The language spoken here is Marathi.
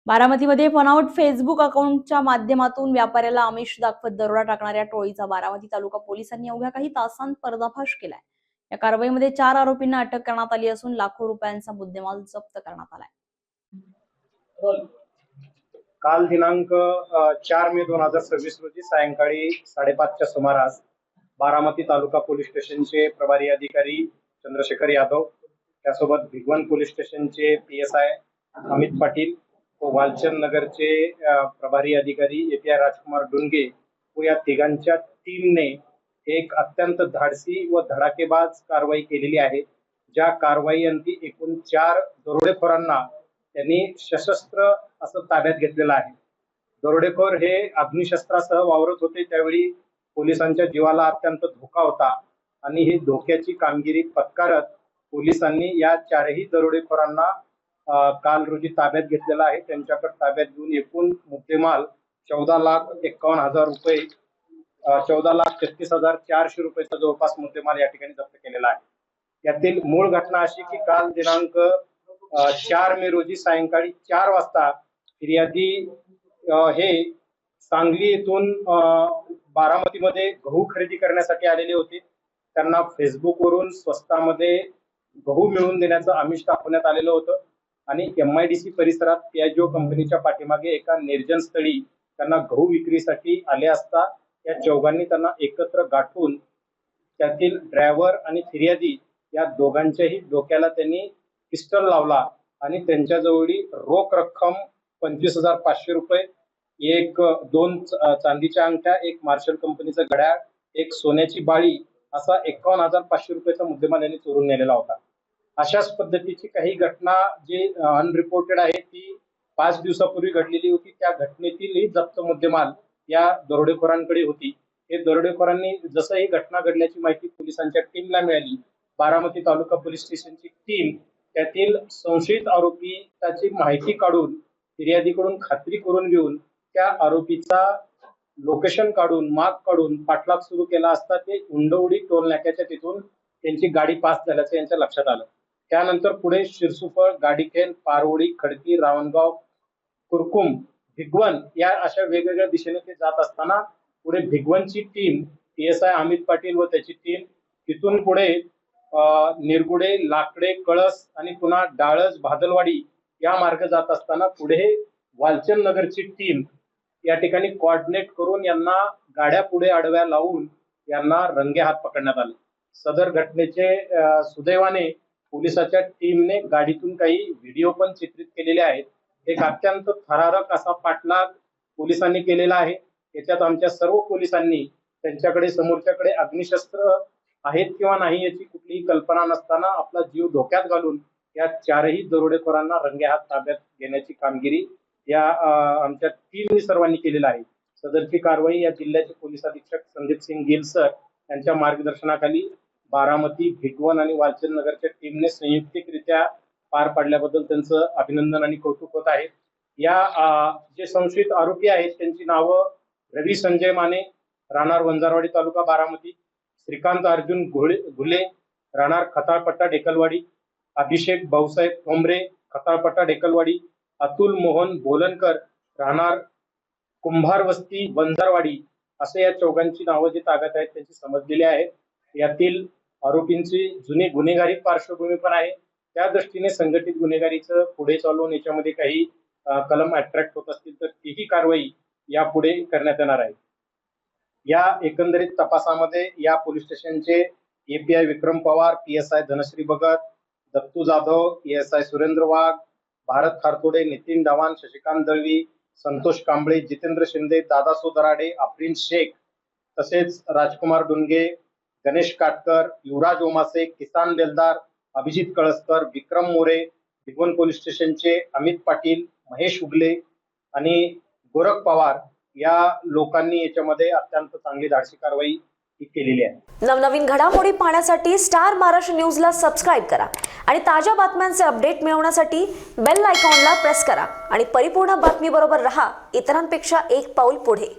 बारामतीमध्ये फनाऊट फेसबुक अकाउंटच्या माध्यमातून व्यापाऱ्याला आमिष दाखवत दरोडा टाकणाऱ्या टोळीचा बारामती तालुका पोलिसांनी अवघ्या काही तासांत पर्दाफाश केलाय। या कारवाईमध्ये 4 आरोपींना अटक करण्यात आली असून लाखो रुपयांचा मुद्देमाल जप्त करण्यात आलाय। काल दिनांक 4 मे 2026 रोजी सायंकाळी 5:30च्या सुमारास बारामती तालुका पोलीस स्टेशनचे प्रभारी अधिकारी चंद्रशेखर यादव, त्यासोबत भिगवण पोलीस स्टेशनचे PSI अमित पाटील व वालचंद नगरचे प्रभारी अधिकारी API राजकुमार डुंगे व या तिघांच्या टीमने एक अत्यंत धाडसी व धडाकेबाज कारवाई केलेली आहे। ज्या कारवाई अंती एकूण 4 दरोडेखोरांना त्यांनी सशस्त्र असं ताब्यात घेतलेलं आहे। दरोडेखोर हे अग्निशस्त्रासह वावरत होते, त्यावेळी पोलिसांच्या जीवाला अत्यंत धोका होता आणि ही धोक्याची कामगिरी पत्करत पोलिसांनी या 4ही दरोडेखोरांना काल रोजी ताब्यात घेतलेला आहे। त्यांच्याकडे ताब्यात घेऊन एकूण मुद्देमाल 14,51,000 रुपये 14,33,400 रुपयाचा जवळपास मुद्देमाल या ठिकाणी जप्त केलेला आहे। यातील मूळ घटना अशी की काल दिनांक 4 मे रोजी सायंकाळी 4 वाजता फिर्यादी हे सांगली येथून बारामतीमध्ये गहू खरेदी करण्यासाठी आलेले होते। त्यांना फेसबुकवरून स्वस्तामध्ये गहू मिळवून देण्याचं आमिष दाखवण्यात आलेलं होतं आणि MIDC परिसरात पियाजो कंपनीच्या पाठीमागे एका निर्जन स्थळी त्यांना गहू विक्रीसाठी आले असता या चौघांनी त्यांना एकत्र गाठून त्यातील ड्रायव्हर आणि फिर्यादी या दोघांच्याही डोक्याला त्यांनी पिस्टल लावला आणि त्यांच्याजवळी रोख रक्कम 25,500 रुपये, 2 चांदीच्या अंगठ्या, एक मार्शल कंपनीचं घड्याळ, एक सोन्याची बाळी असा 51,500 रुपयाचा मुद्देमाल यांनी चोरून नेलेला होता। अशाच पद्धतीची काही घटना जी अनरिपोर्टेड आहे ती 5 दिवसापूर्वी घडलेली होती। त्या घटनेतील जप्त मुद्देमाल या दरोडेखोरांकडे होती। हे दरोडेखोरांनी जसं ही घटना घडल्याची माहिती पोलिसांच्या टीमला मिळाली, बारामती तालुका पोलीस स्टेशनची टीम त्यातील संशयित आरोपी त्याची माहिती काढून फिर्यादीकडून खात्री करून घेऊन त्या आरोपीचा लोकेशन काढून माग काढून पाठलाग सुरू केला असता ते उंडवडी टोल नाक्याच्या तिथून त्यांची गाडी पास झाल्याचं यांच्या लक्षात आलं। त्यानंतर पुढे शिरसुफळ, गाडीखेल, पारवडी, खडकी, रावणगाव, कुरकुम, भिगवण या अशा वेगवेगळ्या दिशेने ते जात असताना पुढे भिगवणची टीम PSI अमित पाटील व त्याची टीम तिथून पुढे निरगुडे, लाकडे, कळस आणि पुन्हा डाळस, भादलवाडी या मार्ग जात असताना पुढे वालचंद नगरची टीम या ठिकाणी कोऑर्डिनेट करून यांना गाड्या पुढे आडव्या लावून यांना रंगे हात पकडण्यात आले। सदर घटनेचे सुदैवाने पोलिसाच्या टीमने गाडीतून काही व्हिडिओ पण चित्रित केलेले आहेत। एक अत्यंत थरारक असा पाठलाग पोलिसांनी केलेला आहे। याच्यात आमच्या सर्व पोलिसांनी त्यांच्याकडे समोरच्याकडे अग्निशस्त्र आहेत किंवा नाही याची कुठलीही कल्पना नसताना आपला जीव धोक्यात घालून या 4ही दरोडेखोरांना रंगेहात ताब्यात घेण्याची कामगिरी या आमच्या टीमने सर्वांनी केलेला आहे। सदरची कारवाई या जिल्ह्याचे पोलीस अधीक्षक संदीप सिंग गिल सर यांच्या मार्गदर्शनाखाली बारामती, भिगवण आणि वालचंद नगरच्या टीमने संयुक्तिकरित्या पार पाडल्याबद्दल त्यांचं अभिनंदन आणि कौतुक होत आहे। या जे संशयित आरोपी आहेत त्यांची नावं रवी संजय माने, राहणार वंजारवाडी तालुका बारामती, श्रीकांत अर्जुन घुले, राहणार खताळपट्टा डेकलवाडी, अभिषेक भाऊसाहेब ठोंबरे, खताळपट्टा डेकलवाडी, अतुल मोहन बोलनकर, राहणार कुंभार वस्ती वंजारवाडी असे या चौघांची नावं जी ताब्यात आहेत त्यांची समजलेली आहेत। यातील आरोपींची जुनी गुन्हेगारी पार्श्वभूमी पण आहे, त्या दृष्टीने संघटित गुन्हेगारीचं पुढे चालवून याच्यामध्ये काही कलम अट्रॅक्ट होत असतील तर तीही कारवाई यापुढे करण्यात येणार आहे। या एकंदरीत तपासामध्ये या पोलीस स्टेशनचे API विक्रम पवार, PSI धनश्री भगत, दत्तू जाधव, PSI सुरेंद्र वाघ, भारत खारतोडे, नितीन डावान, शशिकांत दळवी, संतोष कांबळे, जितेंद्र शिंदे, दादासो दराडे, आफरीन शेख, तसेच राजकुमार डुंगे, गणेश काटकर, युवराज ओमासे, किसान बेलदार, अभिजित कळसकर, विक्रम मोरे, भिगवण पोलीस स्टेशनचे अमित पाटील, महेश उगले आणि गोरख पवार या लोकांनी याच्यामध्ये अत्यंत चांगली धाडसी कारवाई केलेली आहे। नवनवीन घडामोडी पाहण्यासाठी स्टार महाराष्ट्र न्यूजला सबस्क्राइब करा आणि ताज्या बातम्यांचे अपडेट मिळवण्यासाठी बेल आयकॉनला प्रेस करा आणि परिपूर्ण बातमी बरोबर रहा, इतरांपेक्षा एक पाऊल पुढे।